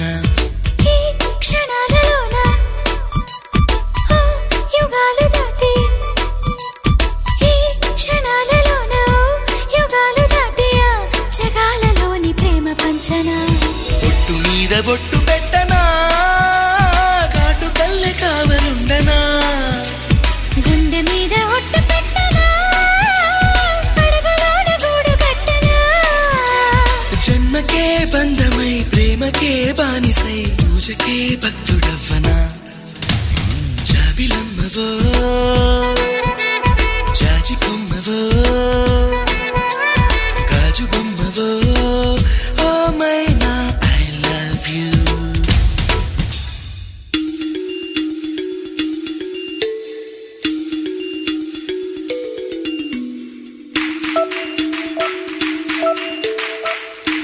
పంచనా ఈ క్షణాలలోన యుగాలు దాటి ఈ క్షణాలలోన యుగాలు దాటి జగాలలోని ప్రేమ పంచనా బొట్టు మీద బొట్టు పెట్టనా కాటు కల్లె కావలుండనా గుండె మీద ఒట్టు పెట్టనా అడుగులోన గూడు కట్టనా జన్మకే బంధమై ప్రేమకే బానిసై పూజకే భక్తుడవ్వనా జాబిలమ్మవో